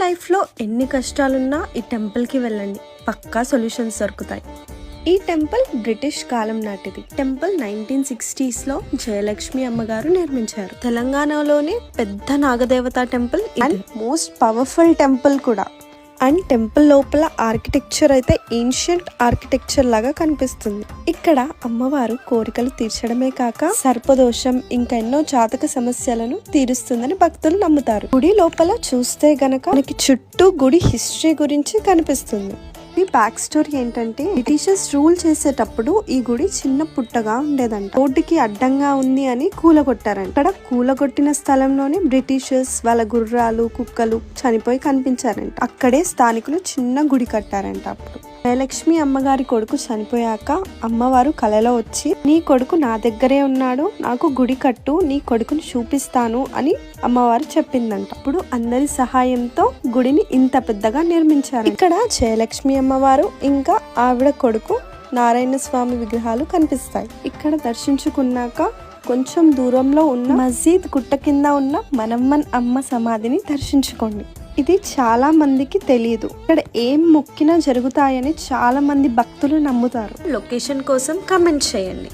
లైఫ్లో ఎన్ని కష్టాలున్నా ఈ టెంపుల్కి వెళ్ళండి, పక్కా సొల్యూషన్స్ దొరుకుతాయి. ఈ టెంపుల్ బ్రిటిష్ కాలం నాటిది. టెంపుల్ 1960s జయలక్ష్మి అమ్మగారు నిర్మించారు. తెలంగాణలోనే పెద్ద నాగదేవత temple and most powerful temple కూడా. అండ్ టెంపుల్ లోపల ఆర్కిటెక్చర్ అయితే ఏన్షియంట్ ఆర్కిటెక్చర్ లాగా కనిపిస్తుంది. ఇక్కడ అమ్మవారు కోరికలు తీర్చడమే కాక సర్పదోషం ఇంకా ఎన్నో జాతక సమస్యలను తీరుస్తుందని భక్తులు నమ్ముతారు. గుడి లోపల చూస్తే గనక మనకి చుట్టూ గుడి హిస్టరీ గురించి కనిపిస్తుంది. ఈ బ్యాక్ స్టోరీ ఏంటంటే, బ్రిటిషర్స్ రూల్ చేసేటప్పుడు ఈ గుడి చిన్న పుట్టగా ఉండేదంట. రోడ్డుకి అడ్డంగా ఉంది అని కూలగొట్టారంట. ఇక్కడ కూలగొట్టిన స్థలంలోనే బ్రిటిషర్స్ వాళ్ళ గుర్రాలు కుక్కలు చనిపోయి కనిపించారంట. అక్కడే స్థానికులు చిన్న గుడి కట్టారంట. అప్పుడు జయలక్ష్మి అమ్మగారి కొడుకు చనిపోయాక అమ్మవారు కలలో వచ్చి, నీ కొడుకు నా దగ్గరే ఉన్నాడు, నాకు గుడి కట్టు, నీ కొడుకుని చూపిస్తాను అని అమ్మవారు చెప్పిందంట. అప్పుడు అందరి సహాయంతో గుడిని ఇంత పెద్దగా నిర్మించారు. ఇక్కడ జయలక్ష్మి అమ్మవారు ఇంకా ఆవిడ కొడుకు నారాయణ స్వామి విగ్రహాలు కనిపిస్తాయి. ఇక్కడ దర్శించుకున్నాక కొంచెం దూరంలో ఉన్న మస్జిద్ గుట్ట కింద ఉన్న మనమ్మన్ అమ్మ సమాధిని దర్శించుకోండి. ఇది చాలా మందికి తెలియదు. ఇక్కడ ఏం మొక్కినా జరుగుతాయని చాలా మంది భక్తులు నమ్ముతారు. లొకేషన్ కోసం కమెంట్ చేయండి.